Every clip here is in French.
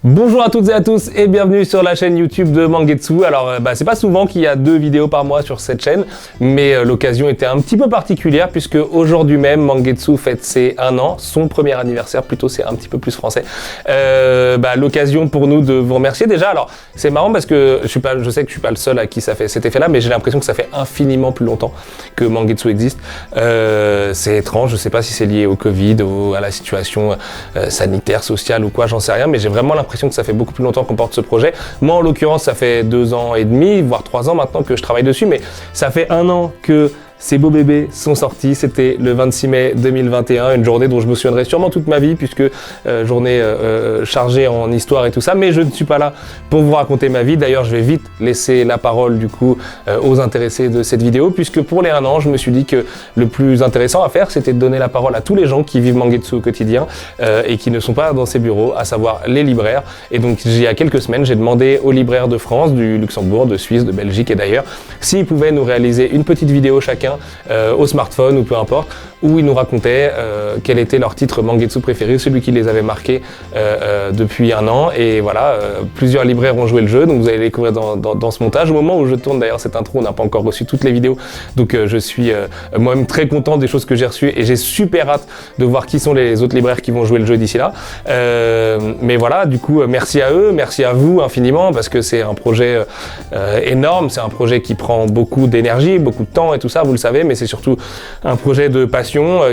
Bonjour à toutes et à tous et bienvenue sur la chaîne YouTube de Mangetsu. Alors c'est pas souvent qu'il y a 2 vidéos par mois sur cette chaîne, mais l'occasion était un petit peu particulière puisque aujourd'hui même Mangetsu fête ses 1 an, son premier anniversaire plutôt, c'est un petit peu plus français. L'occasion pour nous de vous remercier déjà. Alors c'est marrant parce que je sais que je suis pas le seul à qui ça fait cet effet là, mais j'ai l'impression que ça fait infiniment plus longtemps que Mangetsu existe. C'est étrange, je sais pas si c'est lié au Covid, à la situation sanitaire, sociale ou quoi, j'en sais rien, mais j'ai vraiment l'impression que ça fait beaucoup plus longtemps qu'on porte ce projet. Moi, en l'occurrence, ça fait 2 ans et demi, voire 3 ans maintenant que je travaille dessus, mais ça fait 1 an que ces beaux bébés sont sortis. C'était le 26 mai 2021, une journée dont je me souviendrai sûrement toute ma vie, puisque journée chargée en histoire et tout ça, mais je ne suis pas là pour vous raconter ma vie. D'ailleurs, je vais vite laisser la parole du coup aux intéressés de cette vidéo, puisque pour les 1 an, je me suis dit que le plus intéressant à faire, c'était de donner la parole à tous les gens qui vivent Mangetsu au quotidien et qui ne sont pas dans ces bureaux, à savoir les libraires. Et donc, il y a quelques semaines, j'ai demandé aux libraires de France, du Luxembourg, de Suisse, de Belgique et d'ailleurs, s'ils pouvaient nous réaliser une petite vidéo chacun au smartphone ou peu importe, où ils nous racontaient quel était leur titre Mangetsu préféré, celui qui les avait marqués depuis 1 an. Et voilà, plusieurs libraires ont joué le jeu, donc vous allez les découvrir dans ce montage. Au moment où je tourne d'ailleurs cette intro, on n'a pas encore reçu toutes les vidéos, donc je suis moi-même très content des choses que j'ai reçues et j'ai super hâte de voir qui sont les autres libraires qui vont jouer le jeu d'ici là. Mais voilà, du coup, merci à eux, merci à vous infiniment, parce que c'est un projet énorme, c'est un projet qui prend beaucoup d'énergie, beaucoup de temps et tout ça, vous le savez, mais c'est surtout un projet de passion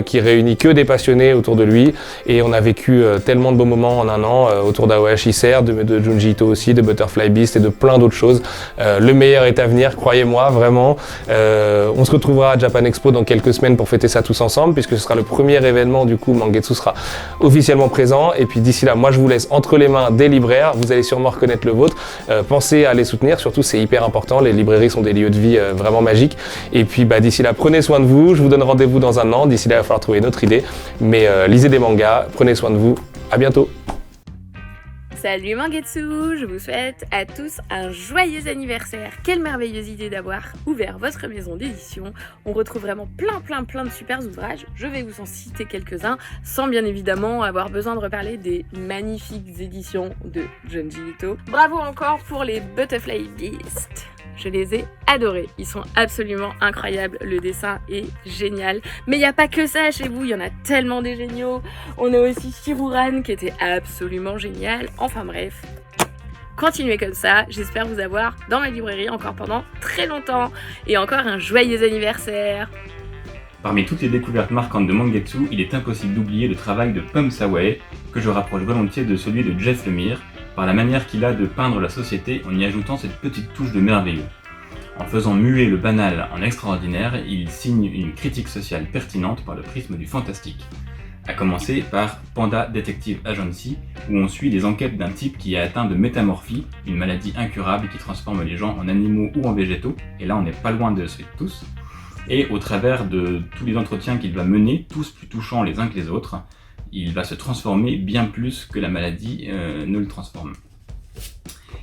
qui réunit que des passionnés autour de lui, et on a vécu tellement de beaux moments en 1 an autour d'Aoyashi Ser, de Junji Ito aussi, de Butterfly Beast et de plein d'autres choses. Le meilleur est à venir, croyez-moi, vraiment. On se retrouvera à Japan Expo dans quelques semaines pour fêter ça tous ensemble, puisque ce sera le premier événement, du coup, Mangetsu sera officiellement présent, et puis d'ici là, moi je vous laisse entre les mains des libraires, vous allez sûrement reconnaître le vôtre, pensez à les soutenir, surtout c'est hyper important, les librairies sont des lieux de vie vraiment magiques, et puis d'ici là, prenez soin de vous, je vous donne rendez-vous dans 1 an, d'ici là il va falloir trouver une autre idée, mais lisez des mangas, prenez soin de vous, à bientôt. Salut Mangetsu, je vous souhaite à tous un joyeux anniversaire. Quelle merveilleuse idée d'avoir ouvert votre maison d'édition. On retrouve vraiment plein de super ouvrages. Je vais vous en citer quelques-uns, sans bien évidemment avoir besoin de reparler des magnifiques éditions de Junji Ito. Bravo encore pour les Butterfly Beast. Je les ai adorés, ils sont absolument incroyables, le dessin est génial. Mais il n'y a pas que ça chez vous, il y en a tellement des géniaux. On a aussi Shiruran qui était absolument génial. Enfin bref, continuez comme ça, j'espère vous avoir dans ma librairie encore pendant très longtemps. Et encore un joyeux anniversaire. Parmi toutes les découvertes marquantes de Mangetsu, il est impossible d'oublier le travail de Pom Sawai, que je rapproche volontiers de celui de Jeff Lemire, par la manière qu'il a de peindre la société en y ajoutant cette petite touche de merveilleux. En faisant muer le banal en extraordinaire, il signe une critique sociale pertinente par le prisme du fantastique. À commencer par Panda Detective Agency, où on suit les enquêtes d'un type qui est atteint de métamorphie, une maladie incurable qui transforme les gens en animaux ou en végétaux, et là on n'est pas loin de Sweet Tooth, et au travers de tous les entretiens qu'il va mener, tous plus touchants les uns que les autres, il va se transformer bien plus que la maladie ne le transforme.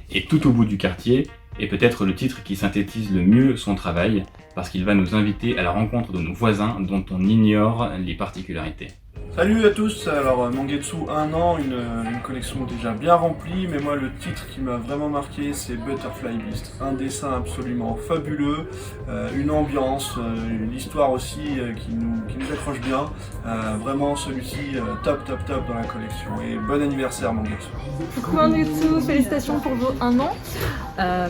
Et tout au bout du quartier est peut-être le titre qui synthétise le mieux son travail, parce qu'il va nous inviter à la rencontre de nos voisins dont on ignore les particularités. Salut à tous, alors Mangetsu 1 an, une collection déjà bien remplie, mais moi le titre qui m'a vraiment marqué c'est Butterfly Beast. Un dessin absolument fabuleux, une ambiance, une histoire aussi qui nous accroche bien. Vraiment celui-ci top dans la collection, et bon anniversaire Mangetsu. Coucou Mangetsu, félicitations pour vos 1 an.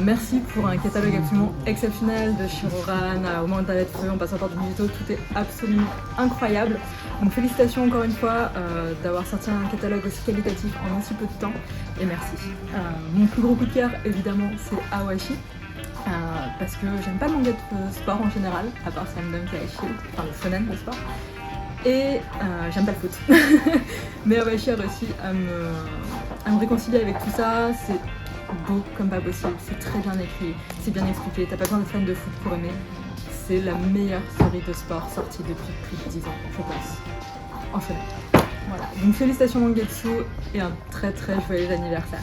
Merci pour un catalogue absolument exceptionnel, de Shiruran à Au moment de feu en passant par Junji Ito, tout est absolument incroyable. Donc félicitations encore une fois d'avoir sorti un catalogue aussi qualitatif en aussi peu de temps, et merci. Mon plus gros coup de cœur évidemment c'est Aoyashi, parce que j'aime pas le manga de sport en général, à part Slam Dunk et Ice Shield, enfin le shonen de sport, et j'aime pas le foot. Mais Aoyashi a réussi à me réconcilier avec tout ça, c'est beau comme pas possible, c'est très bien écrit, c'est bien expliqué, t'as pas besoin d'être fan de foot pour aimer. C'est la meilleure série de sport sortie depuis plus de 10 ans, je pense. En fait. Voilà. Donc félicitations Mangetsu et un très joyeux anniversaire.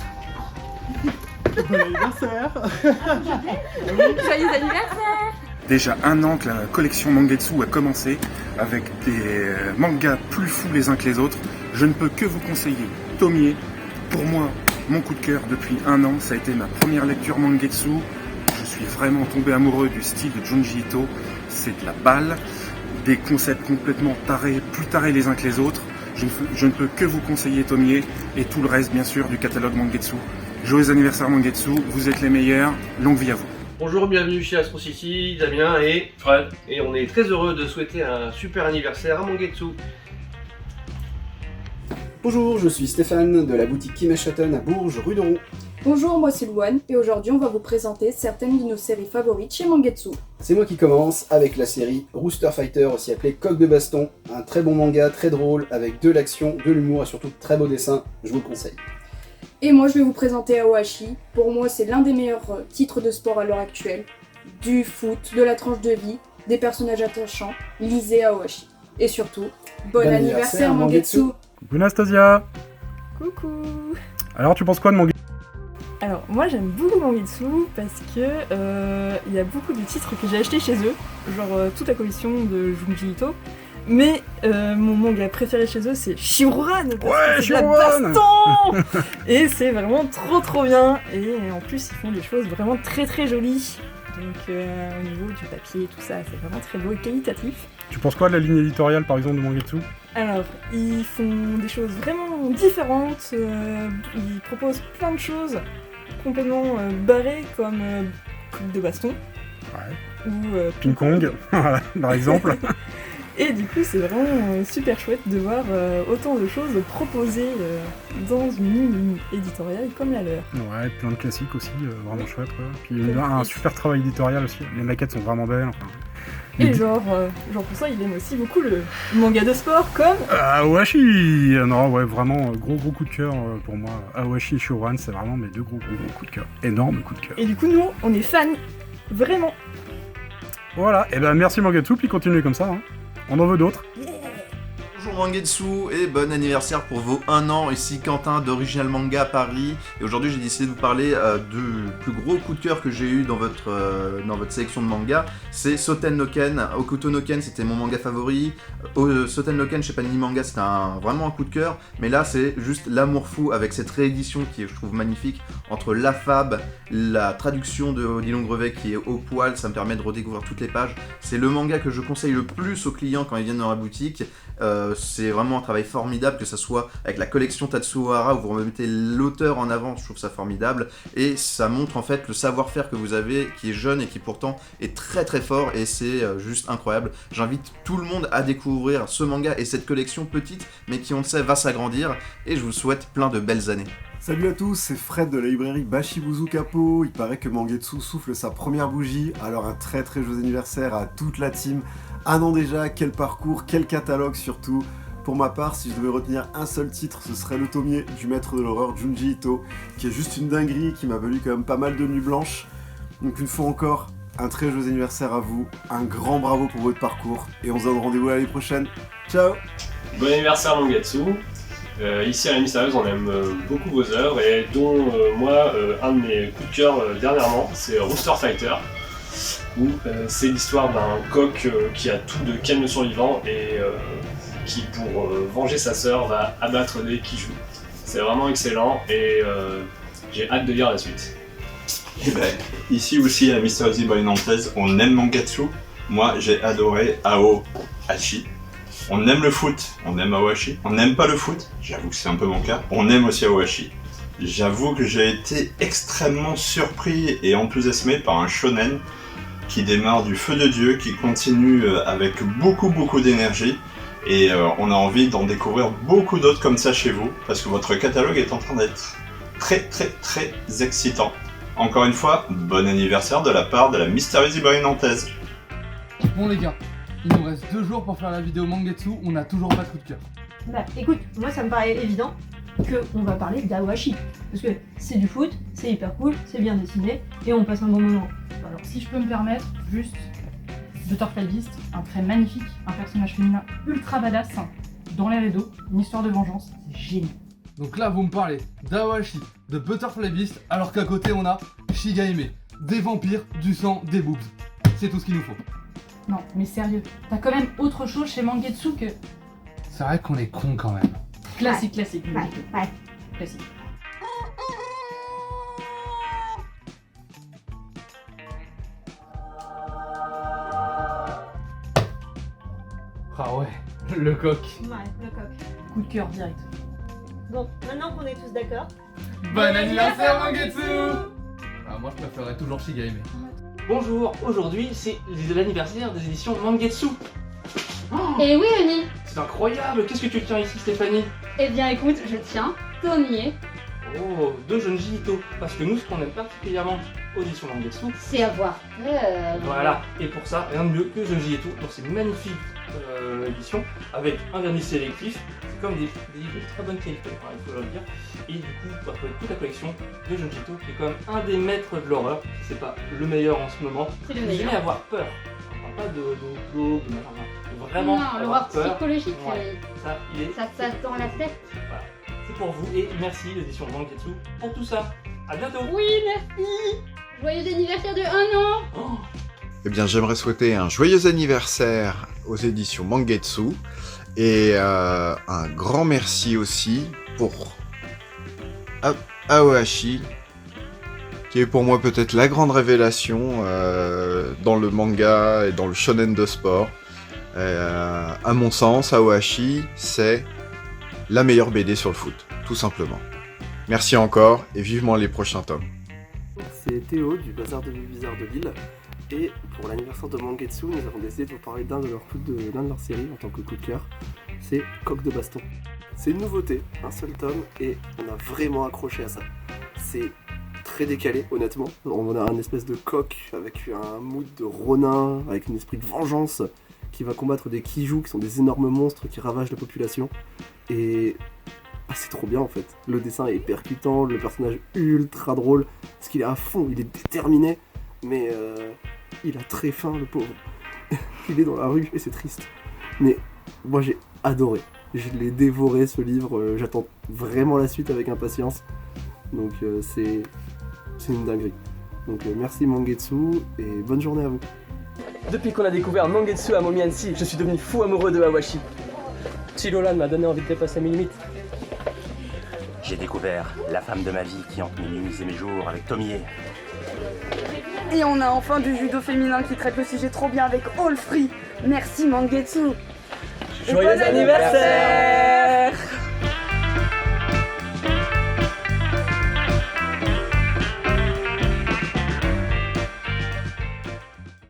Bon anniversaire. Joyeux anniversaire. Déjà 1 an que la collection Mangetsu a commencé, avec des mangas plus fous les uns que les autres. Je ne peux que vous conseiller Tomie. Pour moi, mon coup de cœur depuis 1 an. Ça a été ma première lecture Mangetsu. Je suis vraiment tombé amoureux du style de Junji Ito. C'est de la balle, des concepts complètement tarés, plus tarés les uns que les autres. Je ne peux que vous conseiller Tomie et tout le reste bien sûr du catalogue Mangetsu. Joyeux anniversaire Mangetsu, vous êtes les meilleurs, longue vie à vous. Bonjour, bienvenue chez Astro City, Damien et Fred. Et on est très heureux de souhaiter un super anniversaire à Mangetsu. Bonjour, je suis Stéphane de la boutique Kimeshoten à Bourges, rue de Roux. Bonjour, moi c'est Louane et aujourd'hui on va vous présenter certaines de nos séries favorites chez Mangetsu. C'est moi qui commence avec la série Rooster Fighter, aussi appelée Coq de Baston. Un très bon manga, très drôle, avec de l'action, de l'humour et surtout de très beaux dessins, je vous le conseille. Et moi je vais vous présenter Aoashi. Pour moi c'est l'un des meilleurs titres de sport à l'heure actuelle. Du foot, de la tranche de vie, des personnages attachants, lisez Aoashi. Et surtout, bon anniversaire Mangetsu. Coucou Anastasia. Coucou. Alors tu penses quoi de Mangetsu? Alors moi j'aime beaucoup Mangetsu parce que il y a beaucoup de titres que j'ai achetés chez eux, genre toute la collection de Junji Ito. Mais mon manga préféré chez eux c'est Shiroran, parce que c'est de la baston. Et c'est vraiment trop bien. Et en plus ils font des choses vraiment très jolies. Donc au niveau du papier et tout ça, c'est vraiment très beau et qualitatif. Tu penses quoi de la ligne éditoriale par exemple de Mangetsu? Alors, ils font des choses vraiment différentes, ils proposent plein de choses complètement barrées comme coupe de baston, ou ping-pong, par exemple. Et du coup, c'est vraiment super chouette de voir autant de choses proposées dans une ligne éditoriale comme la leur. Ouais, plein de classiques aussi, vraiment chouette. Quoi. Puis un super travail éditorial aussi, les maquettes sont vraiment belles. Enfin. Et genre pour ça, il aime aussi beaucoup le manga de sport comme... Aoashi. Non, ouais, vraiment, gros coup de cœur pour moi. Aoashi et Shiroran, c'est vraiment mes deux gros coups de cœur. Énorme coup de cœur. Et du coup, nous, on est fans, vraiment. Voilà, et ben merci Mangetsu, puis continuez comme ça. Hein. On en veut d'autres. Bonjour Mangetsu et bon anniversaire pour vos 1 an, ici Quentin d'Original Manga à Paris. Et aujourd'hui j'ai décidé de vous parler du plus gros coup de cœur que j'ai eu dans votre sélection de manga. C'est Soten no Ken. Okuto no Ken c'était mon manga favori. Soten no Ken chez Panini Manga c'était vraiment un coup de cœur. Mais là c'est juste l'amour fou avec cette réédition qui est je trouve magnifique. Entre la fab, la traduction de Odilon Grevet qui est au poil, ça me permet de redécouvrir toutes les pages. C'est le manga que je conseille le plus aux clients quand ils viennent dans la boutique. C'est vraiment un travail formidable, que ça soit avec la collection Tatsuhara où vous remettez l'auteur en avant, je trouve ça formidable, et ça montre en fait le savoir-faire que vous avez, qui est jeune et qui pourtant est très fort, et c'est juste incroyable. J'invite tout le monde à découvrir ce manga et cette collection petite, mais qui on le sait va s'agrandir, et je vous souhaite plein de belles années. Salut à tous, c'est Fred de la librairie Bashibuzu Kapo. Il paraît que Mangetsu souffle sa première bougie, alors un très joyeux anniversaire à toute la team. 1 an déjà, quel parcours, quel catalogue surtout. Pour ma part, si je devais retenir un seul titre, ce serait le Tomie du maître de l'horreur Junji Ito, qui est juste une dinguerie, qui m'a valu quand même pas mal de nuits blanches. Donc une fois encore, un très joyeux anniversaire à vous, un grand bravo pour votre parcours, et on se donne rendez-vous l'année prochaine. Ciao. Bon anniversaire Mangetsu. Ici à la Mystérieuse, on aime beaucoup vos œuvres, et dont moi, un de mes coups de cœur dernièrement, c'est Rooster Fighter, où c'est l'histoire d'un coq qui a tout de Ken le survivant et qui, pour venger sa sœur, va abattre des Kijou. C'est vraiment excellent et j'ai hâte de lire la suite. Et ben, ici aussi à la Mystérieuse librairie nantaise, on aime Mangetsu. Moi, j'ai adoré Aoashi. On aime le foot, on aime Aoashi. On n'aime pas le foot, j'avoue que c'est un peu mon cas. On aime aussi Aoashi. J'avoue que j'ai été extrêmement surpris et enthousiasmé par un shonen qui démarre du feu de Dieu, qui continue avec beaucoup d'énergie. Et on a envie d'en découvrir beaucoup d'autres comme ça chez vous, parce que votre catalogue est en train d'être très excitant. Encore une fois, bon anniversaire de la part de la Mystérieuse librairie nantaise. Bon les gars, il nous reste 2 jours pour faire la vidéo Mangetsu, on n'a toujours pas de coup de cœur. Bah écoute, moi ça me paraît évident qu'on va parler d'Aoashi, parce que c'est du foot, c'est hyper cool, c'est bien dessiné, et on passe un bon moment. Alors si je peux me permettre, juste Butterfly Beast, un trait magnifique, un personnage féminin ultra badass, dans l'air et d'eau, une histoire de vengeance, c'est génial. Donc là vous me parlez d'Aoashi, de Butterfly Beast, alors qu'à côté on a Shigaime, des vampires, du sang, des boobs. C'est tout ce qu'il nous faut. Non mais sérieux, t'as quand même autre chose chez Mangetsu que... C'est vrai qu'on est con quand même. Classique. Ouais. Classique. Le coq. Ouais, le coq. Coup de cœur direct. Bon, maintenant qu'on est tous d'accord. Bon anniversaire Mangetsu. Moi je préférerais toujours Shigahime. Bonjour, aujourd'hui c'est l'anniversaire des éditions Mangetsu. Et oui, Oni. C'est incroyable, qu'est-ce que tu tiens ici Stéphanie? Eh bien écoute, je tiens Tomie. Oh, de Junji Ito. Parce que nous, ce qu'on aime particulièrement aux éditions Mangetsu, c'est avoir peur. Voilà, et pour ça, rien de mieux que Junji Ito dans ces magnifiques éditions avec un vernis sélectif, c'est comme des livres de très bonne qualité, hein, il faut le dire. Et du coup, vous retrouvez toute la collection de Junji Ito qui est quand même un des maîtres de l'horreur, si c'est pas le meilleur en ce moment. C'est le Vous meilleur. allez avoir peur. On parle pas de glauque, de machin, mais vraiment Non, avoir l'horreur peur. psychologique. Ouais, ça, il est... Ça passe dans la tête. Voilà. C'est pour vous et merci l'édition Mangetsu pour tout ça. À bientôt. Oui, merci. Joyeux anniversaire de 1 an. Eh bien, j'aimerais souhaiter un joyeux anniversaire aux éditions Mangetsu et un grand merci aussi pour Aohashi, qui est pour moi peut-être la grande révélation dans le manga et dans le shonen de sport. À mon sens, Aohashi, c'est la meilleure BD sur le foot, tout simplement. Merci encore et vivement les prochains tomes. C'est Théo du Bazar de Bizarre de Lille. Et pour l'anniversaire de Mangetsu, nous avons décidé de vous parler d'un de leurs séries en tant que coup de cœur. C'est Coq de Baston. C'est une nouveauté, un seul tome, et on a vraiment accroché à ça. C'est très décalé, honnêtement. On a un espèce de coq avec un mood de ronin, avec un esprit de vengeance, qui va combattre des Kijus, qui sont des énormes monstres qui ravagent la population. Et c'est trop bien en fait. Le dessin est percutant, le personnage ultra drôle, parce qu'il est à fond, il est déterminé, mais il a très faim le pauvre. Il est dans la rue et c'est triste. Mais moi j'ai adoré. Je l'ai dévoré ce livre, j'attends vraiment la suite avec impatience. Donc c'est une dinguerie. Donc merci Mangetsu et bonne journée à vous. Depuis qu'on a découvert Mangetsu à Momiansi, je suis devenu fou amoureux de Awashi. Chilolan m'a donné envie de dépasser mes limites. J'ai découvert la femme de ma vie qui hante mes nuits et mes jours avec Tomie. Et on a enfin du judo féminin qui traite le sujet trop bien avec All Free. Merci Mangetsu. Joyeux anniversaire!